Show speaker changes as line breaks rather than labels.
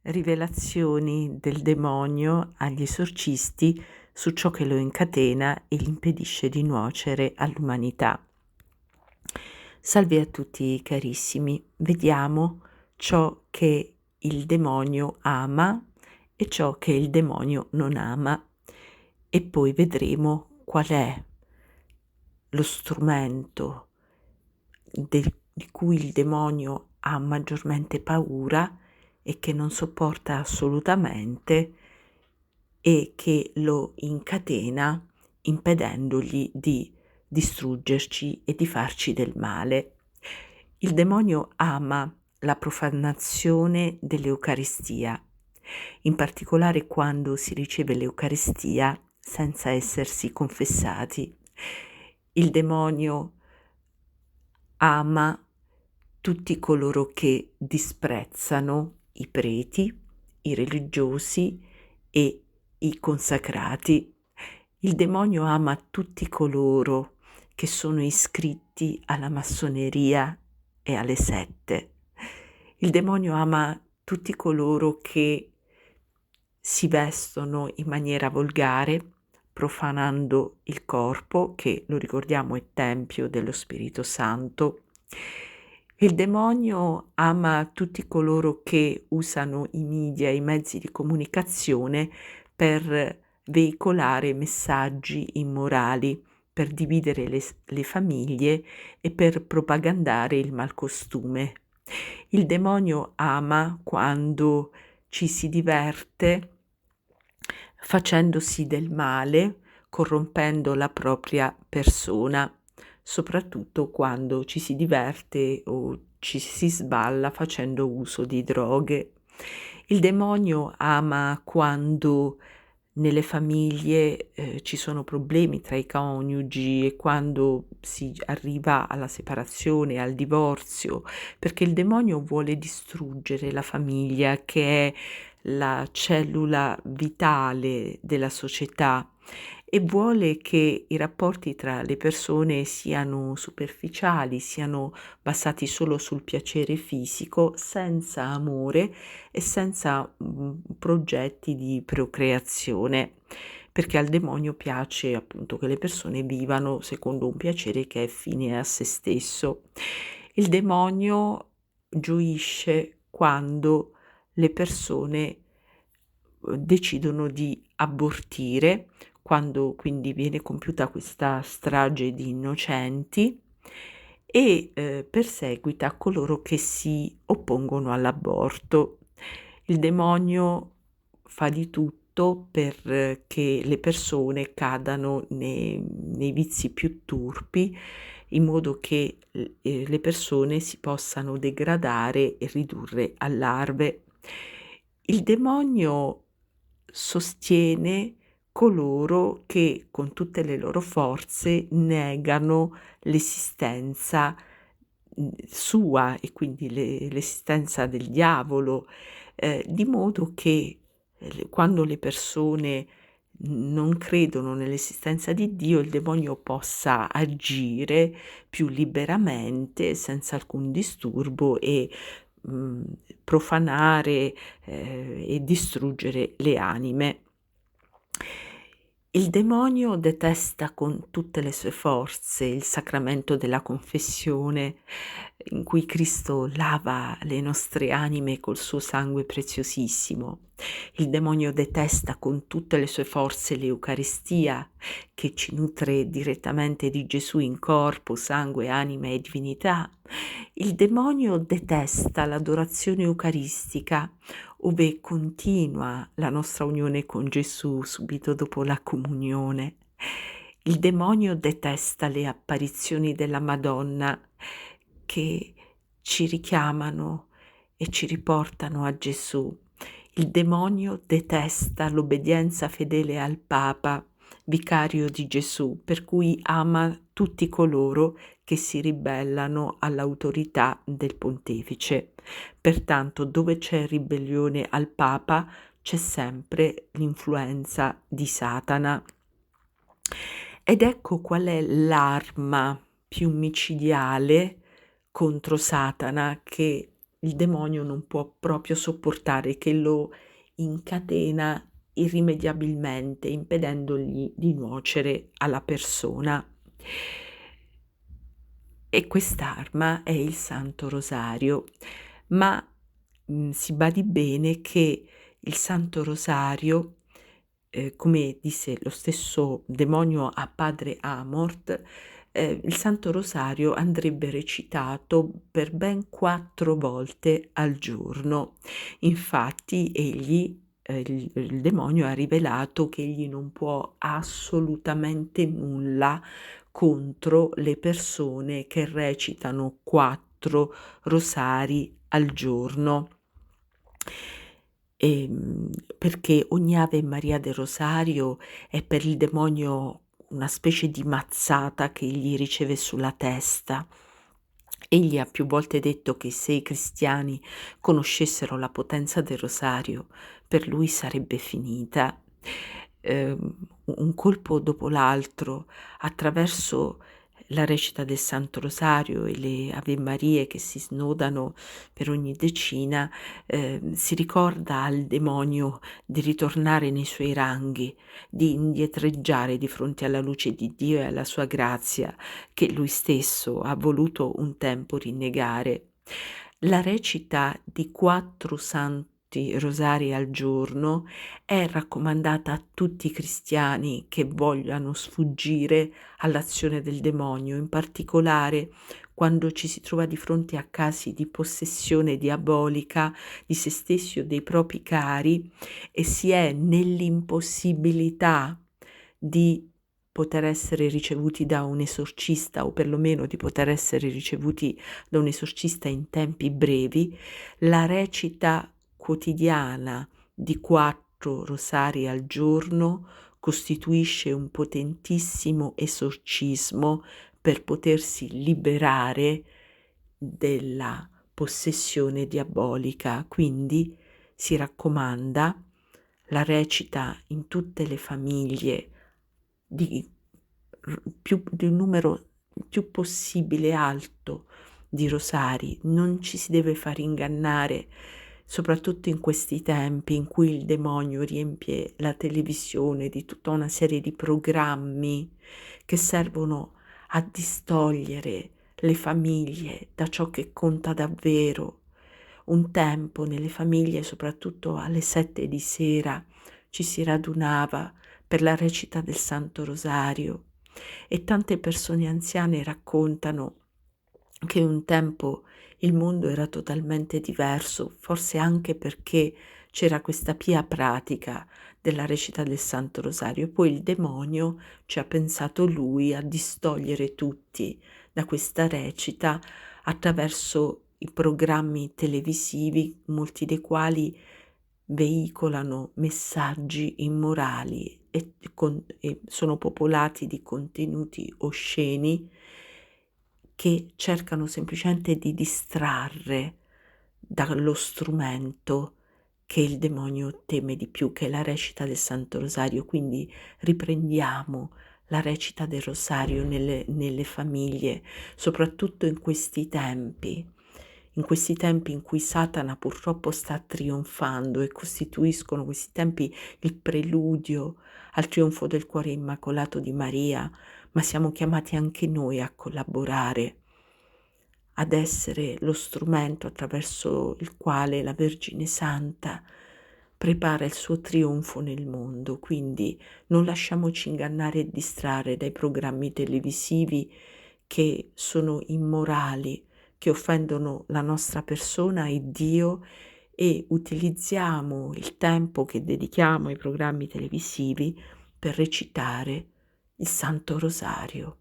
Rivelazioni del demonio agli esorcisti su ciò che lo incatena e gli impedisce di nuocere all'umanità. Salve a tutti carissimi, vediamo ciò che il demonio ama e ciò che il demonio non ama e poi vedremo qual è lo strumento di cui il demonio ha maggiormente paura e che non sopporta assolutamente e che lo incatena impedendogli di distruggerci e di farci del male. Il demonio ama la profanazione dell'Eucaristia, in particolare quando si riceve l'Eucaristia senza essersi confessati. Il demonio ama tutti coloro che disprezzano i preti, i religiosi e i consacrati. Il demonio ama tutti coloro che sono iscritti alla massoneria e alle sette. Il demonio ama tutti coloro che si vestono in maniera volgare, profanando il corpo, che lo ricordiamo è tempio dello Spirito Santo. Il demonio ama tutti coloro che usano i media, i mezzi di comunicazione per veicolare messaggi immorali, per dividere le famiglie e per propagandare il malcostume. Il demonio ama quando ci si diverte facendosi del male, corrompendo la propria persona, soprattutto quando ci si diverte o ci si sballa facendo uso di droghe. Il demonio ama quando nelle famiglie ci sono problemi tra i coniugi e quando si arriva alla separazione, al divorzio, perché il demonio vuole distruggere la famiglia, che è la cellula vitale della società, e vuole che i rapporti tra le persone siano superficiali, siano basati solo sul piacere fisico, senza amore e senza progetti di procreazione, perché al demonio piace appunto che le persone vivano secondo un piacere che è fine a se stesso. Il demonio gioisce quando le persone decidono di abortire, quando quindi viene compiuta questa strage di innocenti, e perseguita coloro che si oppongono all'aborto. Il demonio fa di tutto per che le persone cadano nei vizi più turpi, in modo che le persone si possano degradare e ridurre a larve. Il demonio sostiene coloro che con tutte le loro forze negano l'esistenza sua e quindi l'esistenza del diavolo, di modo che quando le persone non credono nell'esistenza di Dio, il demonio possa agire più liberamente, senza alcun disturbo e profanare e distruggere le anime. Il demonio detesta con tutte le sue forze il sacramento della confessione, in cui Cristo lava le nostre anime col suo sangue preziosissimo. Il demonio detesta con tutte le sue forze l'Eucaristia, che ci nutre direttamente di Gesù in corpo, sangue, anima e divinità. Il demonio detesta l'adorazione eucaristica, ove continua la nostra unione con Gesù subito dopo la comunione. Il demonio detesta le apparizioni della Madonna che ci richiamano e ci riportano a Gesù. Il demonio detesta l'obbedienza fedele al Papa, vicario di Gesù, per cui ama tutti coloro che si ribellano all'autorità del pontefice. Pertanto, dove c'è ribellione al Papa, c'è sempre l'influenza di Satana. Ed ecco qual è l'arma più micidiale contro Satana che il demonio non può proprio sopportare, che lo incatena irrimediabilmente, impedendogli di nuocere alla persona. E quest'arma è il Santo Rosario, ma, si badi bene che il Santo Rosario, come disse lo stesso demonio a padre Amort, il Santo Rosario andrebbe recitato per ben 4 volte al giorno. Infatti egli il demonio ha rivelato che egli non può assolutamente nulla contro le persone che recitano 4 rosari al giorno. Perché ogni Ave Maria del Rosario è per il demonio una specie di mazzata che egli riceve sulla testa. Egli ha più volte detto che se i cristiani conoscessero la potenza del rosario, per lui sarebbe finita. Un colpo dopo l'altro, attraverso la recita del Santo Rosario e le Ave Marie che si snodano per ogni decina, si ricorda al demonio di ritornare nei suoi ranghi, di indietreggiare di fronte alla luce di Dio e alla sua grazia che lui stesso ha voluto un tempo rinnegare. La recita di 4 santi rosari al giorno è raccomandata a tutti i cristiani che vogliano sfuggire all'azione del demonio, in particolare quando ci si trova di fronte a casi di possessione diabolica di se stessi o dei propri cari e si è nell'impossibilità di poter essere ricevuti da un esorcista o perlomeno di poter essere ricevuti da un esorcista in tempi brevi, la recita quotidiana di 4 rosari al giorno costituisce un potentissimo esorcismo per potersi liberare della possessione diabolica. Quindi si raccomanda la recita in tutte le famiglie di un numero più possibile alto di rosari. Non ci si deve far ingannare, soprattutto in questi tempi in cui il demonio riempie la televisione di tutta una serie di programmi che servono a distogliere le famiglie da ciò che conta davvero. Un tempo nelle famiglie, soprattutto alle 7 di sera, ci si radunava per la recita del Santo Rosario e tante persone anziane raccontano che un tempo il mondo era totalmente diverso, forse anche perché c'era questa pia pratica della recita del Santo Rosario. Poi il demonio ci ha pensato lui a distogliere tutti da questa recita attraverso i programmi televisivi, molti dei quali veicolano messaggi immorali e sono popolati di contenuti osceni che cercano semplicemente di distrarre dallo strumento che il demonio teme di più, che è la recita del Santo Rosario. Quindi riprendiamo la recita del Rosario nelle famiglie, soprattutto in questi tempi in cui Satana purtroppo sta trionfando e costituiscono questi tempi il preludio al trionfo del cuore immacolato di Maria, ma siamo chiamati anche noi a collaborare, ad essere lo strumento attraverso il quale la Vergine Santa prepara il suo trionfo nel mondo. Quindi non lasciamoci ingannare e distrarre dai programmi televisivi che sono immorali, che offendono la nostra persona e Dio, e utilizziamo il tempo che dedichiamo ai programmi televisivi per recitare il Santo Rosario.